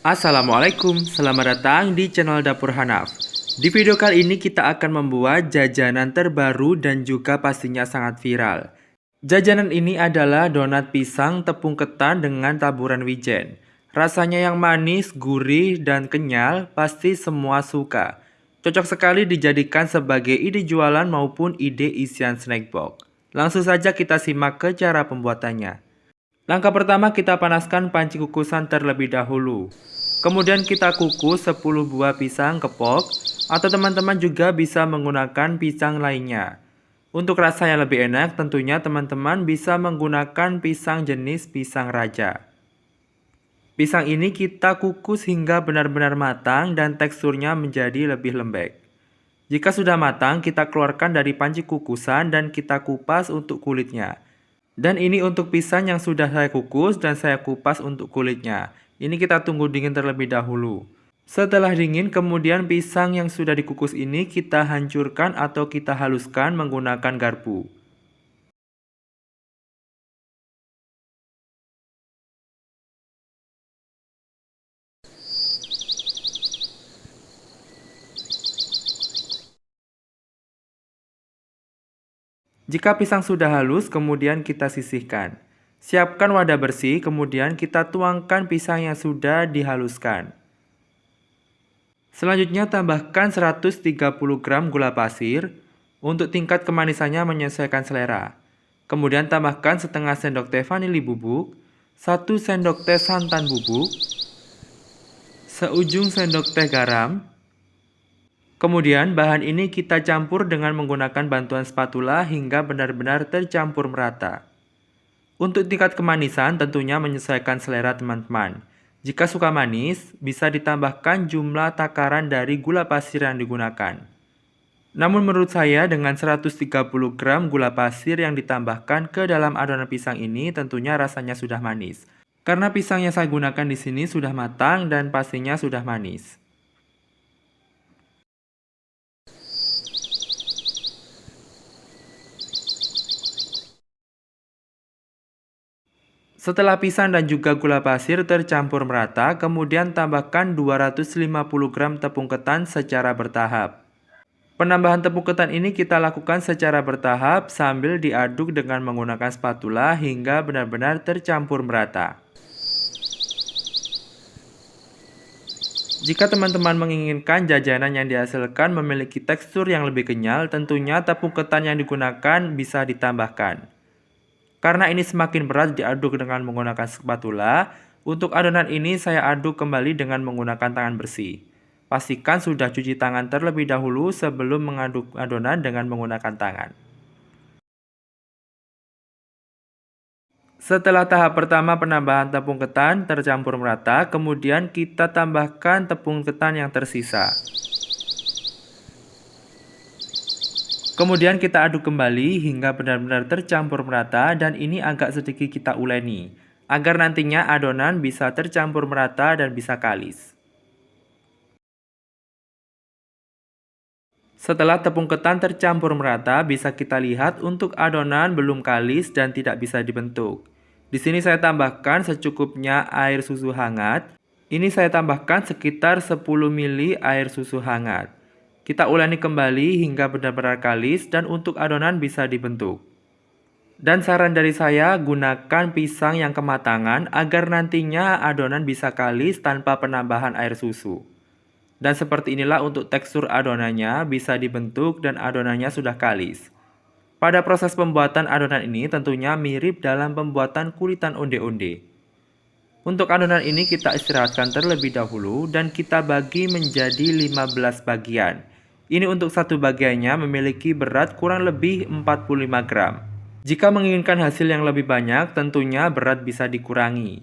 Assalamualaikum, selamat datang di channel Dapur Hanaf. Di video kali ini kita akan membuat jajanan terbaru dan juga pastinya sangat viral. Jajanan ini adalah donat pisang tepung ketan dengan taburan wijen. Rasanya yang manis, gurih, dan kenyal, pasti semua suka. Cocok sekali dijadikan sebagai ide jualan maupun ide isian snack box. Langsung saja kita simak ke cara pembuatannya. Langkah pertama, kita panaskan panci kukusan terlebih dahulu. Kemudian kita kukus 10 buah pisang kepok, atau teman-teman juga bisa menggunakan pisang lainnya. Untuk rasa yang lebih enak, tentunya teman-teman bisa menggunakan pisang jenis pisang raja. Pisang ini kita kukus hingga benar-benar matang dan teksturnya menjadi lebih lembek. Jika sudah matang, kita keluarkan dari panci kukusan dan kita kupas untuk kulitnya. Dan ini untuk pisang yang sudah saya kukus dan saya kupas untuk kulitnya. Ini kita tunggu dingin terlebih dahulu. Setelah dingin, kemudian pisang yang sudah dikukus ini kita hancurkan atau kita haluskan menggunakan garpu. Jika pisang sudah halus, kemudian kita sisihkan. Siapkan wadah bersih, kemudian kita tuangkan pisang yang sudah dihaluskan. Selanjutnya tambahkan 130 gram gula pasir. Untuk tingkat kemanisannya menyesuaikan selera. Kemudian tambahkan setengah sendok teh vanili bubuk, 1 sendok teh santan bubuk, seujung sendok teh garam. Kemudian bahan ini kita campur dengan menggunakan bantuan spatula hingga benar-benar tercampur merata. Untuk tingkat kemanisan tentunya menyesuaikan selera teman-teman. Jika suka manis, bisa ditambahkan jumlah takaran dari gula pasir yang digunakan. Namun menurut saya dengan 130 gram gula pasir yang ditambahkan ke dalam adonan pisang ini tentunya rasanya sudah manis. Karena pisang yang saya gunakan di sini sudah matang dan pastinya sudah manis. Setelah pisang dan juga gula pasir tercampur merata, kemudian tambahkan 250 gram tepung ketan secara bertahap. Penambahan tepung ketan ini kita lakukan secara bertahap sambil diaduk dengan menggunakan spatula hingga benar-benar tercampur merata. Jika teman-teman menginginkan jajanan yang dihasilkan memiliki tekstur yang lebih kenyal, tentunya tepung ketan yang digunakan bisa ditambahkan. Karena ini semakin berat diaduk dengan menggunakan spatula, untuk adonan ini saya aduk kembali dengan menggunakan tangan bersih. Pastikan sudah cuci tangan terlebih dahulu sebelum mengaduk adonan dengan menggunakan tangan. Setelah tahap pertama penambahan tepung ketan tercampur merata, kemudian kita tambahkan tepung ketan yang tersisa. Kemudian kita aduk kembali hingga benar-benar tercampur merata dan ini agak sedikit kita uleni, agar nantinya adonan bisa tercampur merata dan bisa kalis. Setelah tepung ketan tercampur merata, bisa kita lihat untuk adonan belum kalis dan tidak bisa dibentuk. Di sini saya tambahkan secukupnya air susu hangat. Ini saya tambahkan sekitar 10 ml air susu hangat. Kita uleni kembali hingga benar-benar kalis dan untuk adonan bisa dibentuk. Dan saran dari saya, gunakan pisang yang kematangan agar nantinya adonan bisa kalis tanpa penambahan air susu. Dan seperti inilah untuk tekstur adonannya bisa dibentuk dan adonannya sudah kalis. Pada proses pembuatan adonan ini tentunya mirip dalam pembuatan kulitan onde-onde. Untuk adonan ini kita istirahatkan terlebih dahulu dan kita bagi menjadi 15 bagian. Ini untuk satu bagiannya memiliki berat kurang lebih 45 gram. Jika menginginkan hasil yang lebih banyak, tentunya berat bisa dikurangi.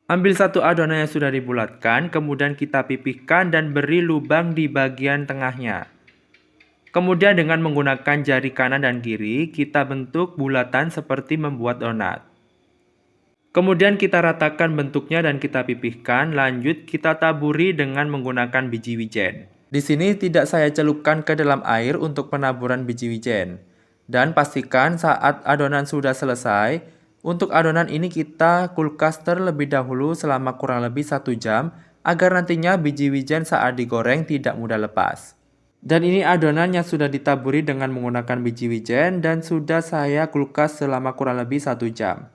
Ambil satu adonan yang sudah dibulatkan, kemudian kita pipihkan dan beri lubang di bagian tengahnya. Kemudian dengan menggunakan jari kanan dan kiri, kita bentuk bulatan seperti membuat donat. Kemudian kita ratakan bentuknya dan kita pipihkan, lanjut kita taburi dengan menggunakan biji wijen. Di sini tidak saya celupkan ke dalam air untuk penaburan biji wijen. Dan pastikan saat adonan sudah selesai, untuk adonan ini kita kulkas terlebih dahulu selama kurang lebih 1 jam agar nantinya biji wijen saat digoreng tidak mudah lepas. Dan ini adonan yang sudah ditaburi dengan menggunakan biji wijen dan sudah saya kulkas selama kurang lebih 1 jam.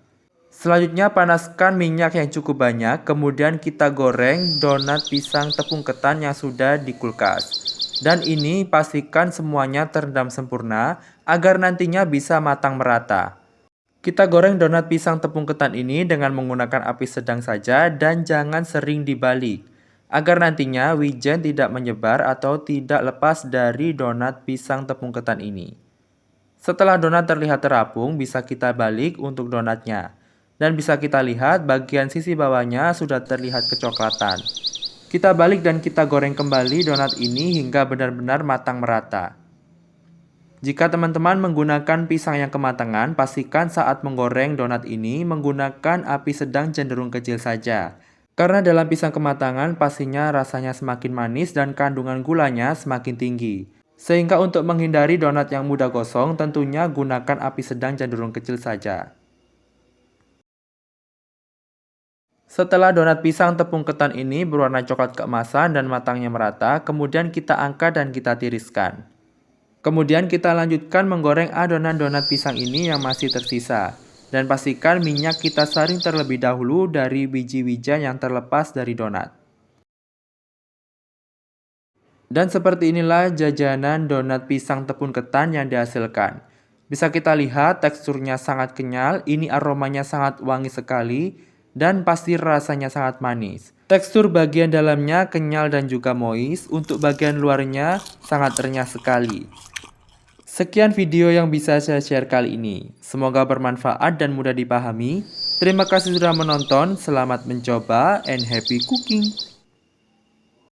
Selanjutnya panaskan minyak yang cukup banyak, kemudian kita goreng donat pisang tepung ketan yang sudah dikulkas. Dan ini pastikan semuanya terendam sempurna agar nantinya bisa matang merata. Kita goreng donat pisang tepung ketan ini dengan menggunakan api sedang saja dan jangan sering dibalik, agar nantinya wijen tidak menyebar atau tidak lepas dari donat pisang tepung ketan ini. Setelah donat terlihat terapung, bisa kita balik untuk donatnya. Dan bisa kita lihat bagian sisi bawahnya sudah terlihat kecoklatan. Kita balik dan kita goreng kembali donat ini hingga benar-benar matang merata. Jika teman-teman menggunakan pisang yang kematangan, pastikan saat menggoreng donat ini menggunakan api sedang cenderung kecil saja. Karena dalam pisang kematangan pastinya rasanya semakin manis dan kandungan gulanya semakin tinggi. Sehingga untuk menghindari donat yang mudah gosong, tentunya gunakan api sedang cenderung kecil saja. Setelah donat pisang tepung ketan ini berwarna coklat keemasan dan matangnya merata, kemudian kita angkat dan kita tiriskan. Kemudian kita lanjutkan menggoreng adonan donat pisang ini yang masih tersisa. Dan pastikan minyak kita saring terlebih dahulu dari biji wijen yang terlepas dari donat. Dan seperti inilah jajanan donat pisang tepung ketan yang dihasilkan. Bisa kita lihat teksturnya sangat kenyal, ini aromanya sangat wangi sekali, dan pasti rasanya sangat manis. Tekstur bagian dalamnya kenyal dan juga moist, untuk bagian luarnya sangat renyah sekali. Sekian video yang bisa saya share kali ini. Semoga bermanfaat dan mudah dipahami. Terima kasih sudah menonton, selamat mencoba and happy cooking!